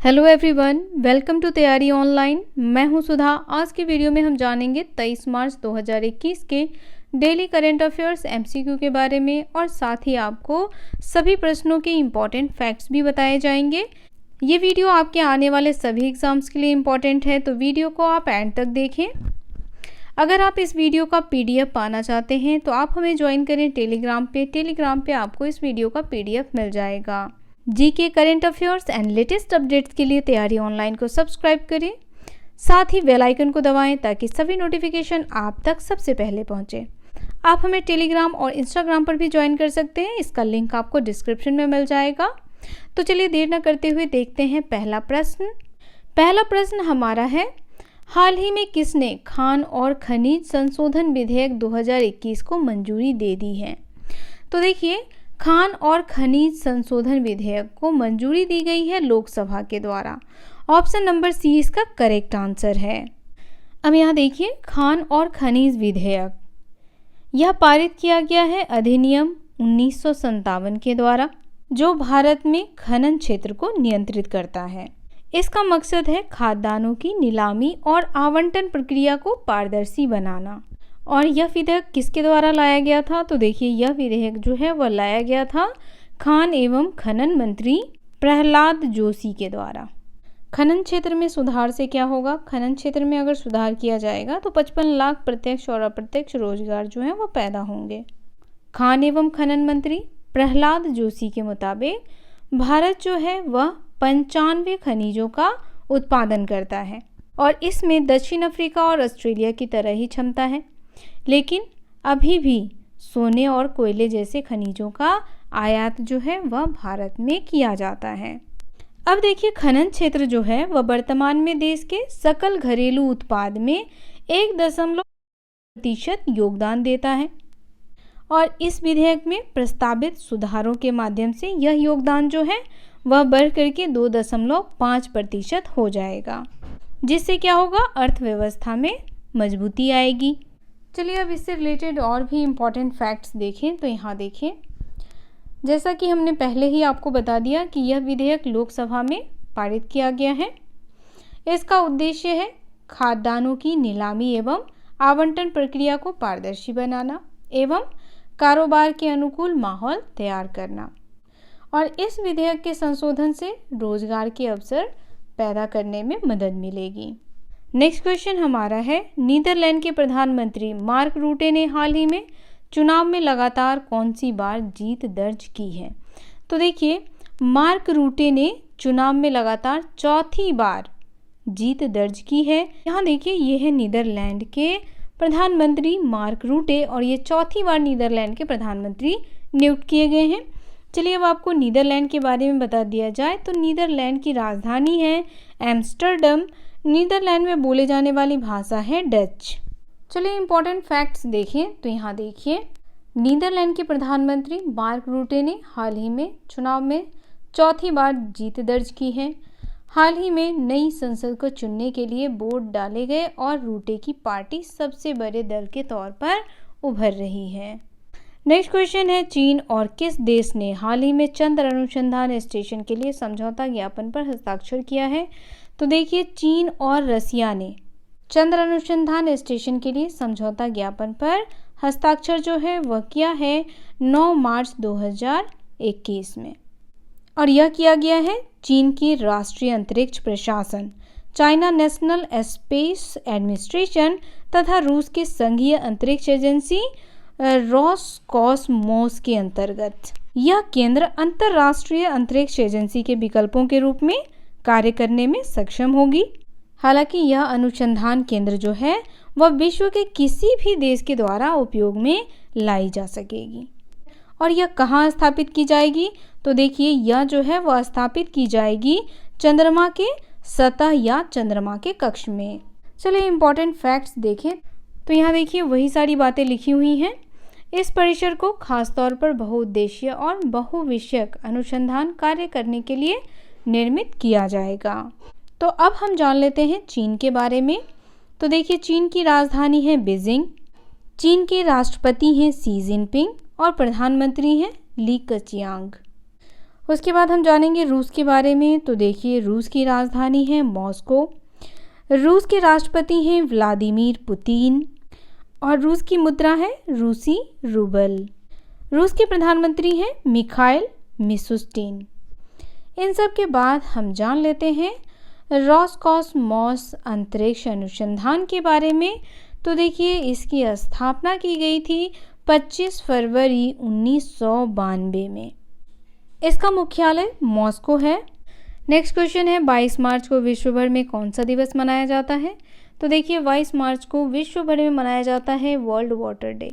Hello everyone, welcome to तैयारी online. मैं हूं सुधा। आज की वीडियो में हम जानेंगे 23 मार्च 2021 के डेली करंट अफेयर्स एमसीक्यू के बारे में और साथ ही आपको सभी प्रश्नों के इम्पॉर्टेंट फैक्ट्स भी बताए जाएंगे। ये वीडियो आपके आने वाले सभी एग्जाम्स के लिए इम्पॉर्टेंट है, तो वीडियो को आप एंड तक देखें। अगर आप इस वीडियो का पीडीएफ पाना चाहते हैं तो आप हमें ज्वाइन करें टेलीग्राम पे आपको इस वीडियो का पीडीएफ मिल जाएगा। GK current affairs and latest updates के लिए तैयारी ऑनलाइन को सब्सक्राइब करें, साथ ही बेल आइकन को दबाएं ताकि सभी नोटिफिकेशन आप तक सबसे पहले पहुंचे। आप हमें टेलीग्राम और इंस्टाग्राम पर भी ज्वाइन कर सकते हैं, इसका लिंक आपको डिस्क्रिप्शन में मिल जाएगा। तो चलिए देर न करते हुए देखते हैं पहला प्रश्न हमारा है, हाल ही में किसने खान और खनिज संशोधन विधेयक 2021 को मंजूरी दे दी है? तो देखिए, खान और खनिज संशोधन विधेयक को मंजूरी दी गई है लोकसभा के द्वारा। ऑप्शन नंबर सी इसका करेक्ट आंसर है। अब यहाँ देखिए, खान और खनिज विधेयक यह पारित किया गया है अधिनियम 1957 के द्वारा, जो भारत में खनन क्षेत्र को नियंत्रित करता है। इसका मकसद है खाद्यान्नों की नीलामी और आवंटन प्रक्रिया को पारदर्शी बनाना। और यह विधेयक किसके द्वारा लाया गया था? तो देखिए, यह विधेयक जो है वह लाया गया था खान एवं खनन मंत्री प्रहलाद जोशी के द्वारा। खनन क्षेत्र में सुधार से क्या होगा? खनन क्षेत्र में अगर सुधार किया जाएगा तो 55 लाख प्रत्यक्ष और अप्रत्यक्ष रोजगार जो है वो पैदा होंगे। खान एवं खनन मंत्री प्रहलाद जोशी के मुताबिक भारत जो है वह 95 खनिजों का उत्पादन करता है और इसमें दक्षिण अफ्रीका और ऑस्ट्रेलिया की तरह ही क्षमता है, लेकिन अभी भी सोने और कोयले जैसे खनिजों का आयात जो है वह भारत में किया जाता है। अब देखिए, खनन क्षेत्र जो है वह वर्तमान में देश के सकल घरेलू उत्पाद में 1% योगदान देता है और इस विधेयक में प्रस्तावित सुधारों के माध्यम से यह योगदान जो है वह बढ़ करके 2.5% हो जाएगा, जिससे क्या होगा? अर्थव्यवस्था में मजबूती आएगी। चलिए अब इससे रिलेटेड और भी इम्पॉर्टेंट फैक्ट्स देखें। तो यहाँ देखें, जैसा कि हमने पहले ही आपको बता दिया कि यह विधेयक लोकसभा में पारित किया गया है। इसका उद्देश्य है खाद्यान्नों की नीलामी एवं आवंटन प्रक्रिया को पारदर्शी बनाना एवं कारोबार के अनुकूल माहौल तैयार करना। और इस विधेयक के संशोधन से रोजगार के अवसर पैदा करने में मदद मिलेगी। नेक्स्ट क्वेश्चन हमारा है, नीदरलैंड के प्रधानमंत्री मार्क रूटे ने हाल ही में चुनाव में लगातार कौन सी बार जीत दर्ज की है? तो देखिए, मार्क रूटे ने चुनाव में लगातार चौथी बार जीत दर्ज की है। यहाँ देखिए, ये है नीदरलैंड के प्रधानमंत्री मार्क रूटे और ये चौथी बार नीदरलैंड के प्रधानमंत्री नियुक्त किए गए हैं। चलिए अब आपको नीदरलैंड के बारे में बता दिया जाए तो नीदरलैंड की राजधानी है एम्स्टर्डम। नीदरलैंड में बोले जाने वाली भाषा है डच। चलिए इम्पोर्टेंट फैक्ट्स देखें। तो यहाँ देखिए, नीदरलैंड के प्रधानमंत्री मार्क रूटे ने हाल ही में चुनाव में चौथी बार जीत दर्ज की है। हाल ही में नई संसद को चुनने के लिए वोट डाले गए और रूटे की पार्टी सबसे बड़े दल के तौर पर उभर रही है। नेक्स्ट क्वेश्चन है, चीन और किस देश ने हाल ही में चंद्र अनुसंधान स्टेशन के लिए समझौता ज्ञापन पर हस्ताक्षर किया है? तो देखिए, चीन और रसिया ने चंद्र अनुसंधान स्टेशन के लिए समझौता ज्ञापन पर हस्ताक्षर जो है वह किया है 9 मार्च 2021 में। और यह किया गया है चीन की राष्ट्रीय अंतरिक्ष प्रशासन, चाइना नेशनल स्पेस एडमिनिस्ट्रेशन तथा रूस के संघीय अंतरिक्ष एजेंसी रोसकॉसमोस के अंतर्गत। यह केंद्र अंतरराष्ट्रीय अंतरिक्ष एजेंसी के विकल्पों के रूप में कार्य करने में सक्षम होगी। हालांकि यह अनुसंधान केंद्र जो है वह विश्व के किसी भी देश के द्वारा उपयोग में लाई जा सकेगी। और यह कहाँ स्थापित की जाएगी? तो देखिए, यह जो है वह स्थापित की जाएगी चंद्रमा के सतह या चंद्रमा के कक्ष में। चलिए इम्पोर्टेंट फैक्ट्स देखें। तो यहाँ देखिए, वही सारी बातें लिखी हुई हैं। इस परिसर को खासतौर पर बहुउद्देशीय और बहुविषयक अनुसंधान कार्य करने के लिए निर्मित किया जाएगा। तो अब हम जान लेते हैं चीन के बारे में। तो देखिए, चीन की राजधानी है बीजिंग। चीन के राष्ट्रपति हैं शी जिनपिंग और प्रधानमंत्री हैं ली कचियांग। उसके बाद हम जानेंगे रूस के बारे में। तो देखिए, रूस की राजधानी है मॉस्को, रूस के राष्ट्रपति हैं व्लादिमीर पुतिन और रूस की मुद्रा है रूसी रूबल। रूस के प्रधानमंत्री हैं मिखाइल मिशुस्टिन। इन सब के बाद हम जान लेते हैं रॉसकॉसमॉस अंतरिक्ष अनुसंधान के बारे में। तो देखिए, इसकी स्थापना की गई थी 25 फरवरी 1992 में। इसका मुख्यालय मॉस्को है। नेक्स्ट क्वेश्चन है, 22 मार्च को विश्व भर में कौन सा दिवस मनाया जाता है? तो देखिए, 22 मार्च को विश्व भर में मनाया जाता है वर्ल्ड वाटर डे।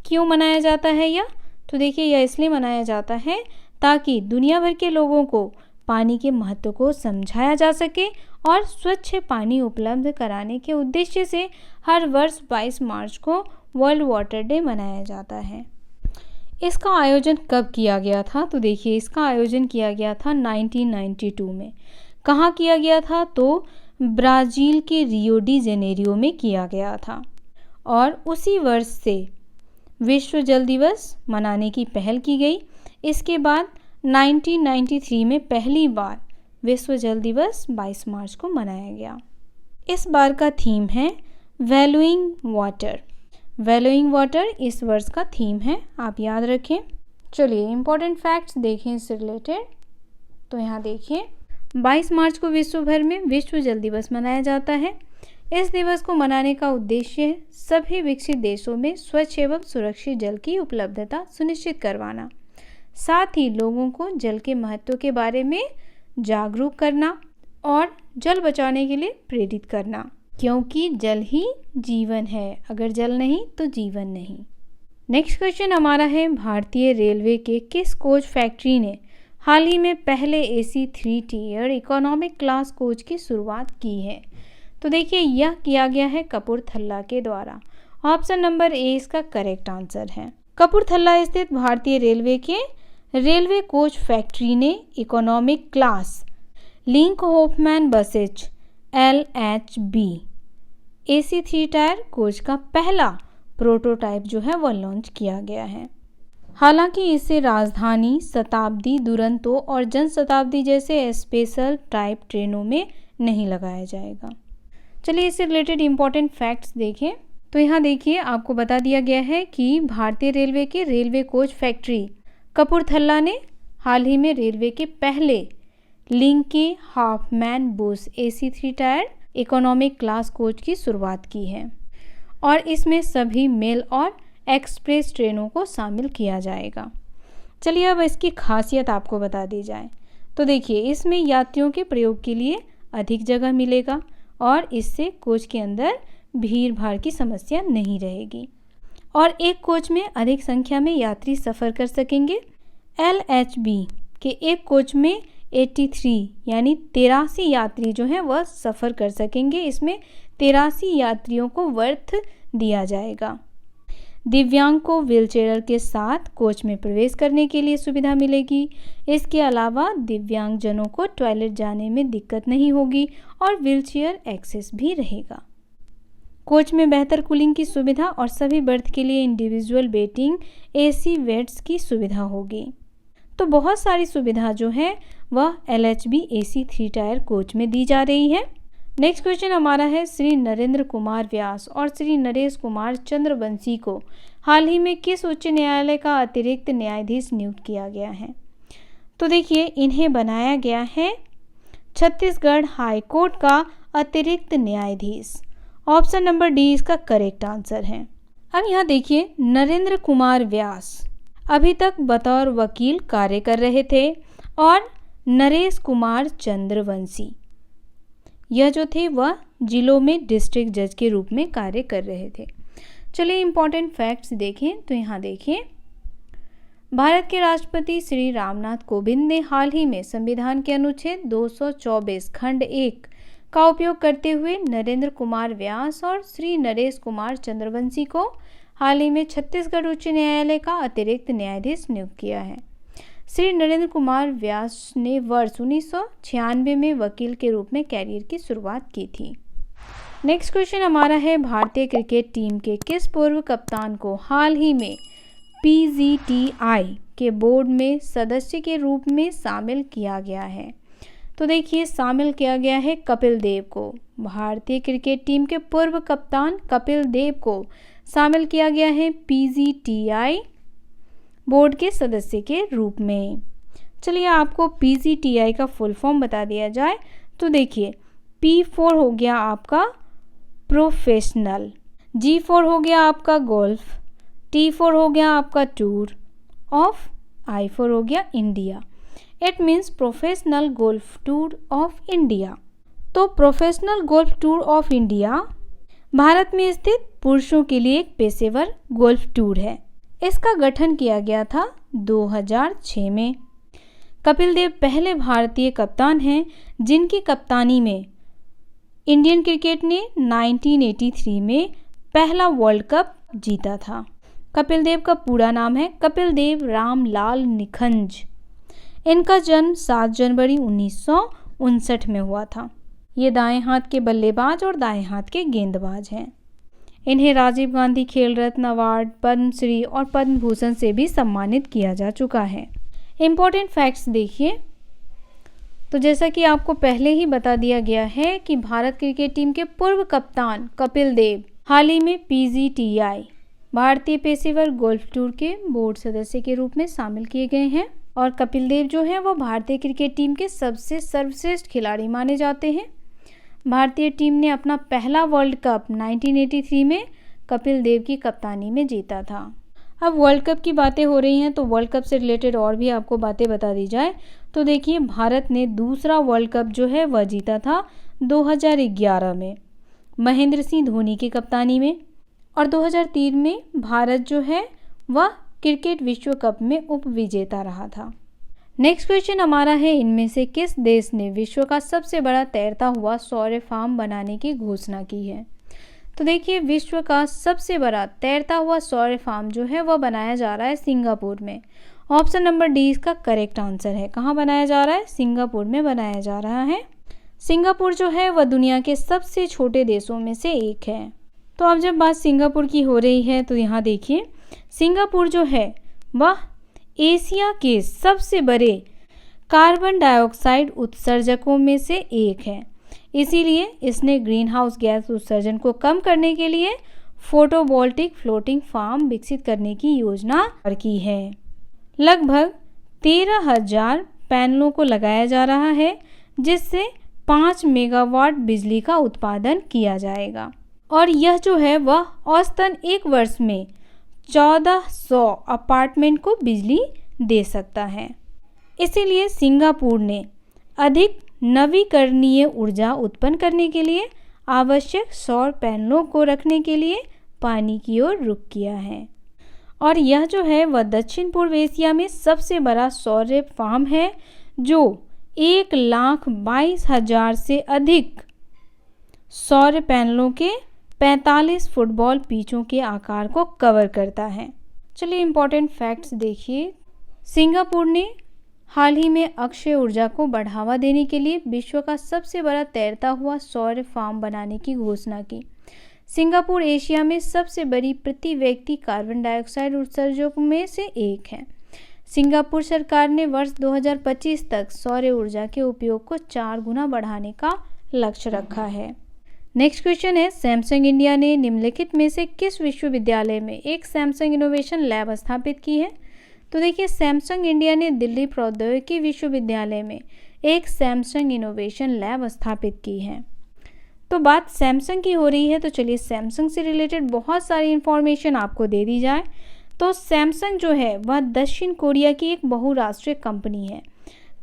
क्यों मनाया जाता है यह? तो देखिए, यह इसलिए मनाया जाता है ताकि दुनिया भर के लोगों को पानी के महत्व को समझाया जा सके और स्वच्छ पानी उपलब्ध कराने के उद्देश्य से हर वर्ष 22 मार्च को वर्ल्ड वाटर डे मनाया जाता है। इसका आयोजन कब किया गया था? तो देखिए, इसका आयोजन किया गया था 1992 में। कहाँ किया गया था? तो ब्राज़ील के रियो डी जेनेरियो में किया गया था और उसी वर्ष से विश्व जल दिवस मनाने की पहल की गई। इसके बाद 1993 में पहली बार विश्व जल दिवस 22 मार्च को मनाया गया। इस बार का थीम है वैल्यूइंग वाटर। वैल्यूइंग वाटर इस वर्ष का थीम है, आप याद रखें। चलिए, इम्पोर्टेंट फैक्ट्स देखें इससे रिलेटेड। तो यहाँ देखिए, 22 मार्च को विश्व भर में विश्व जल दिवस मनाया जाता है। इस दिवस को मनाने का उद्देश्य है सभी विकसित देशों में स्वच्छ एवं सुरक्षित जल की उपलब्धता सुनिश्चित करवाना, साथ ही लोगों को जल के महत्व के बारे में जागरूक करना और जल बचाने के लिए प्रेरित करना, क्योंकि जल ही जीवन है। अगर जल नहीं तो जीवन नहीं। नेक्स्ट क्वेश्चन हमारा है, भारतीय रेलवे के किस कोच फैक्ट्री ने हाल ही में पहले AC 3 tier economic class coach की शुरुआत की है? तो देखिए, यह किया गया है कपूरथला के द्वारा। ऑप्शन नंबर ए इसका करेक्ट आंसर है। कपूरथला स्थित भारतीय रेलवे के रेलवे कोच फैक्ट्री ने economic class link Hofmann buses LHB AC 3 tyre coach का पहला प्रोटोटाइप जो है वह लॉन्च किया गया है। हालांकि इसे राजधानी, शताब्दी, दुरंतो और जनशताब्दी जैसे स्पेशल टाइप ट्रेनों में नहीं लगाया जाएगा। चलिए, इससे रिलेटेड इंपॉर्टेंट फैक्ट्स देखें। तो यहाँ देखिए, आपको बता दिया गया है कि भारतीय रेलवे के रेलवे कोच फैक्ट्री कपूरथला ने हाल ही में रेलवे के पहले Linke Hofmann Busch AC 3 tier economic class coach की शुरुआत की है और इसमें सभी मेल और एक्सप्रेस ट्रेनों को शामिल किया जाएगा। चलिए, अब इसकी खासियत आपको बता दी जाए। तो देखिए, इसमें यात्रियों के प्रयोग के लिए अधिक जगह मिलेगा और इससे कोच के अंदर भीड़ भाड़ की समस्या नहीं रहेगी और एक कोच में अधिक संख्या में यात्री सफ़र कर सकेंगे। LHB के एक कोच में 83 यानी 83 यात्री जो हैं वह सफ़र कर सकेंगे। इसमें 83 यात्रियों को वर्थ दिया जाएगा। दिव्यांग को व्हीलचेयर के साथ कोच में प्रवेश करने के लिए सुविधा मिलेगी। इसके अलावा दिव्यांगजनों को टॉयलेट जाने में दिक्कत नहीं होगी और व्हीलचेयर एक्सेस भी रहेगा। कोच में बेहतर कूलिंग की सुविधा और सभी बर्थ के लिए इंडिविजुअल वेटिंग AC बेड्स की सुविधा होगी। तो बहुत सारी सुविधा जो है वह LHB AC 3 टायर कोच में दी जा रही है। नेक्स्ट क्वेश्चन हमारा है, श्री नरेंद्र कुमार व्यास और श्री नरेश कुमार चंद्रवंशी को हाल ही में किस उच्च न्यायालय का अतिरिक्त न्यायाधीश नियुक्त किया गया है? तो देखिए, इन्हें बनाया गया है छत्तीसगढ़ हाई कोर्ट का अतिरिक्त न्यायाधीश। ऑप्शन नंबर डी इसका करेक्ट आंसर है। अब यहाँ देखिए, नरेंद्र कुमार व्यास अभी तक बतौर वकील कार्य कर रहे थे और नरेश कुमार चंद्रवंशी यह जो थे वह जिलों में डिस्ट्रिक्ट जज के रूप में कार्य कर रहे थे। चलिए, इम्पॉर्टेंट फैक्ट्स देखें। तो यहाँ देखिए, भारत के राष्ट्रपति श्री रामनाथ कोविंद ने हाल ही में संविधान के अनुच्छेद 224 खंड 1 का उपयोग करते हुए नरेंद्र कुमार व्यास और श्री नरेश कुमार चंद्रवंशी को हाल ही में छत्तीसगढ़ उच्च न्यायालय का अतिरिक्त न्यायाधीश नियुक्त किया है। श्री नरेंद्र कुमार व्यास ने वर्ष 1996 में वकील के रूप में कैरियर की शुरुआत की थी। नेक्स्ट क्वेश्चन हमारा है, भारतीय क्रिकेट टीम के किस पूर्व कप्तान को हाल ही में PGTI के बोर्ड में सदस्य के रूप में शामिल किया गया है? तो देखिए, शामिल किया गया है कपिल देव को। भारतीय क्रिकेट टीम के पूर्व कप्तान कपिल देव को शामिल किया गया है PGTI बोर्ड के सदस्य के रूप में। चलिए आपको PGTI का फुल फॉर्म बता दिया जाए तो देखिए, P4 हो गया आपका प्रोफेशनल, G4 हो गया आपका गोल्फ, T4 हो गया आपका टूर ऑफ, I4 हो गया India. It means professional golf tour of India. तो professional golf tour of India Bharat में स्थित पुरुषों के लिए एक पेशेवर गोल्फ टूर है। इसका गठन किया गया था 2006 में। कपिल देव पहले भारतीय कप्तान हैं जिनकी कप्तानी में इंडियन क्रिकेट ने 1983 में पहला वर्ल्ड कप जीता था। कपिल देव का पूरा नाम है कपिल देव रामलाल निखंज। इनका जन्म 7 जनवरी 1959 में हुआ था। ये दाएं हाथ के बल्लेबाज और दाएं हाथ के गेंदबाज हैं। इन्हें राजीव गांधी खेल रत्न अवार्ड, पद्मश्री और पद्म भूषण से भी सम्मानित किया जा चुका है। इम्पोर्टेंट फैक्ट्स देखिए, तो जैसा कि आपको पहले ही बता दिया गया है कि भारत क्रिकेट टीम के पूर्व कप्तान कपिल देव हाल ही में PGTI भारतीय पेशेवर गोल्फ टूर के बोर्ड सदस्य के रूप में शामिल किए गए हैं। और कपिल देव जो है वो भारतीय क्रिकेट टीम के सबसे सर्वश्रेष्ठ खिलाड़ी माने जाते हैं। भारतीय टीम ने अपना पहला वर्ल्ड कप 1983 में कपिल देव की कप्तानी में जीता था। अब वर्ल्ड कप की बातें हो रही हैं तो वर्ल्ड कप से रिलेटेड और भी आपको बातें बता दी जाए तो देखिए, भारत ने दूसरा वर्ल्ड कप जो है वह जीता था 2011 में महेंद्र सिंह धोनी की कप्तानी में। और 2003 में भारत जो है वह क्रिकेट विश्व कप में उप विजेता रहा था। नेक्स्ट क्वेश्चन हमारा है, इनमें से किस देश ने विश्व का सबसे बड़ा तैरता हुआ सौर फार्म बनाने की घोषणा की है? तो देखिए, विश्व का सबसे बड़ा तैरता हुआ सौर फार्म जो है वह बनाया जा रहा है सिंगापुर में। ऑप्शन नंबर डी इसका करेक्ट आंसर है। कहाँ बनाया जा रहा है? सिंगापुर में बनाया जा रहा है। सिंगापुर जो है वह दुनिया के सबसे छोटे देशों में से एक है। तो अब जब बात सिंगापुर की हो रही है तो यहाँ देखिए, सिंगापुर जो है वह एशिया के सबसे बड़े कार्बन डाइऑक्साइड उत्सर्जकों में से एक है। इसीलिए इसने ग्रीन हाउस गैस उत्सर्जन को कम करने के लिए फोटोवोल्टिक फ्लोटिंग फार्म विकसित करने की योजना की है। लगभग 13,000 पैनलों को लगाया जा रहा है जिससे 5 मेगावाट बिजली का उत्पादन किया जाएगा। और यह जो है वह औसतन एक वर्ष में 1400 अपार्टमेंट को बिजली दे सकता है। इसीलिए सिंगापुर ने अधिक नवीकरणीय ऊर्जा उत्पन्न करने के लिए आवश्यक सौर पैनलों को रखने के लिए पानी की ओर रुख किया है। और यह जो है वह दक्षिण पूर्व एशिया में सबसे बड़ा सौर फार्म है जो 1,22,000 से अधिक सौर पैनलों के 45 फुटबॉल पिचों के आकार को कवर करता है। चलिए इम्पोर्टेंट फैक्ट्स देखिए, सिंगापुर ने हाल ही में अक्षय ऊर्जा को बढ़ावा देने के लिए विश्व का सबसे बड़ा तैरता हुआ सौर फार्म बनाने की घोषणा की। सिंगापुर एशिया में सबसे बड़ी प्रति व्यक्ति कार्बन डाइऑक्साइड उत्सर्जकों में से एक है। सिंगापुर सरकार ने वर्ष 2025 तक सौर ऊर्जा के उपयोग को 4 गुना बढ़ाने का लक्ष्य रखा है। नेक्स्ट क्वेश्चन है, सैमसंग इंडिया ने निम्नलिखित में से किस विश्वविद्यालय में एक सैमसंग इनोवेशन लैब स्थापित की है? तो देखिए, सैमसंग इंडिया ने दिल्ली प्रौद्योगिकी विश्वविद्यालय में एक सैमसंग इनोवेशन लैब स्थापित की है। तो बात सैमसंग की हो रही है तो चलिए सैमसंग से रिलेटेड बहुत सारी इन्फॉर्मेशन आपको दे दी जाए। तो सैमसंग जो है वह दक्षिण कोरिया की एक बहुराष्ट्रीय कंपनी है।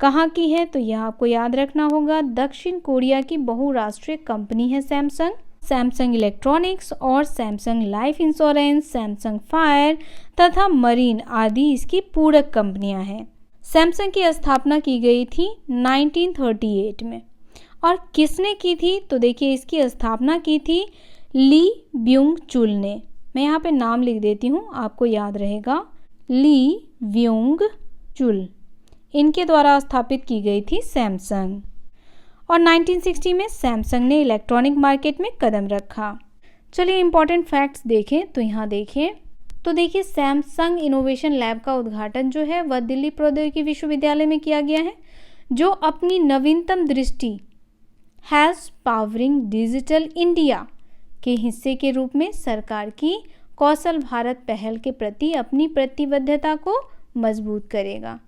कहाँ की है? तो यह आपको याद रखना होगा, दक्षिण कोरिया की बहुराष्ट्रीय कंपनी है सैमसंग। सैमसंग इलेक्ट्रॉनिक्स और Samsung life insurance, Samsung fire तथा मरीन आदि इसकी पूरक कंपनियां हैं। सैमसंग की स्थापना की गई थी 1938 में। और किसने की थी? तो देखिए, इसकी स्थापना की थी ली ब्यूंग चुल ने। मैं यहाँ पे नाम लिख देती हूँ, आपको याद रहेगा, ली ब्यूंग चुल, इनके द्वारा स्थापित की गई थी सैमसंग। और 1960 में सैमसंग ने इलेक्ट्रॉनिक मार्केट में कदम रखा। चलिए इम्पोर्टेंट फैक्ट्स देखें तो यहाँ देखिए, तो देखिए सैमसंग इनोवेशन लैब का उद्घाटन जो है वह दिल्ली प्रौद्योगिकी विश्वविद्यालय में किया गया है, जो अपनी नवीनतम दृष्टि हैज़ पावरिंग डिजिटल इंडिया के हिस्से के रूप में सरकार की कौशल भारत पहल के प्रति अपनी प्रतिबद्धता को मजबूत करेगा।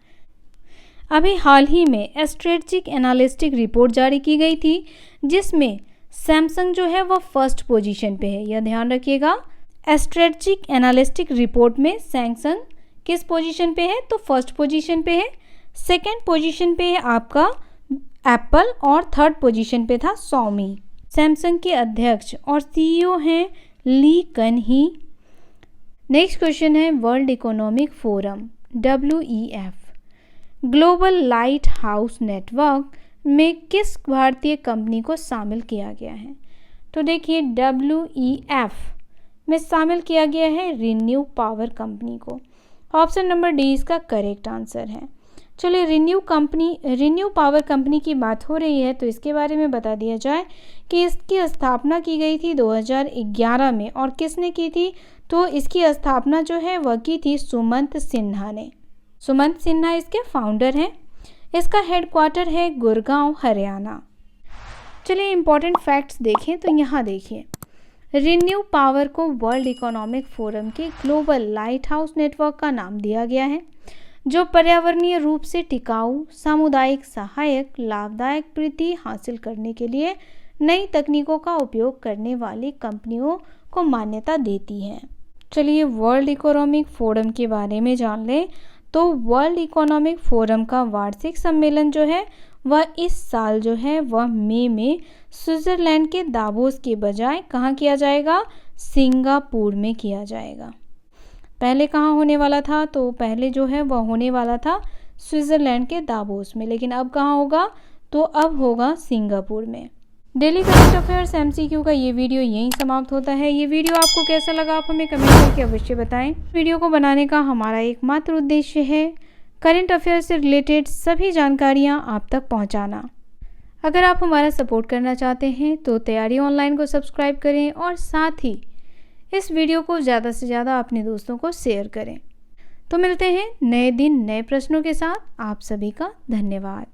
अभी हाल ही में स्ट्रेटजिक एनालिस्टिक रिपोर्ट जारी की गई थी, जिसमें सैमसंग जो है वह फर्स्ट पोजीशन पे है। यह ध्यान रखिएगा, स्ट्रेटजिक एनालिस्टिक रिपोर्ट में सैमसंग किस पोजीशन पे है, तो फर्स्ट पोजीशन पे है। सेकंड पोजीशन पे है आपका एप्पल और थर्ड पोजीशन पे था Xiaomi। सैमसंग के अध्यक्ष और सीईओ हैं ली कन ही। नेक्स्ट क्वेश्चन है world economic forum WEF global light house network में किस भारतीय कंपनी को शामिल किया गया है? तो देखिए WEF में शामिल किया गया है रिन्यू पावर कंपनी को। ऑप्शन नंबर डी इसका करेक्ट आंसर है। चलिए रिन्यू पावर कंपनी की बात हो रही है तो इसके बारे में बता दिया जाए कि इसकी स्थापना की गई थी 2011 में। और किसने की थी? तो इसकी स्थापना जो है वह की थी सुमंत सिन्हा ने। सुमंत सिन्हा इसके फाउंडर हैं। इसका हेडक्वार्टर है गुड़गांव, हरियाणा। चलिए इंपॉर्टेंट फैक्ट्स देखें तो यहाँ देखिए, रिन्यू पावर को वर्ल्ड इकोनॉमिक फोरम के ग्लोबल लाइट हाउस नेटवर्क का नाम दिया गया है, जो पर्यावरणीय रूप से टिकाऊ, सामुदायिक, सहायक, लाभदायक वृद्धि हासिल करने के लिए नई तकनीकों का उपयोग करने वाली कंपनियों को मान्यता देती हैं। चलिए वर्ल्ड इकोनॉमिक फोरम के बारे में जान लें। तो वर्ल्ड इकोनॉमिक फोरम का वार्षिक सम्मेलन जो है वह इस साल जो है वह मई में स्विट्जरलैंड के दावोस के बजाय कहाँ किया जाएगा? सिंगापुर में किया जाएगा। पहले कहाँ होने वाला था? तो पहले जो है वह होने वाला था स्विट्जरलैंड के दावोस में, लेकिन अब कहाँ होगा? तो अब होगा सिंगापुर में। डेली करंट अफेयर्स MCQ का ये वीडियो यहीं समाप्त होता है। ये वीडियो आपको कैसा लगा आप हमें कमेंट करके अवश्य बताएं। वीडियो को बनाने का हमारा एकमात्र उद्देश्य है करंट अफेयर से रिलेटेड सभी जानकारियाँ आप तक पहुँचाना। अगर आप हमारा सपोर्ट करना चाहते हैं तो तैयारी ऑनलाइन को सब्सक्राइब करें और साथ ही इस वीडियो को ज़्यादा से ज़्यादा अपने दोस्तों को शेयर करें। तो मिलते हैं नए दिन नए प्रश्नों के साथ। आप सभी का धन्यवाद।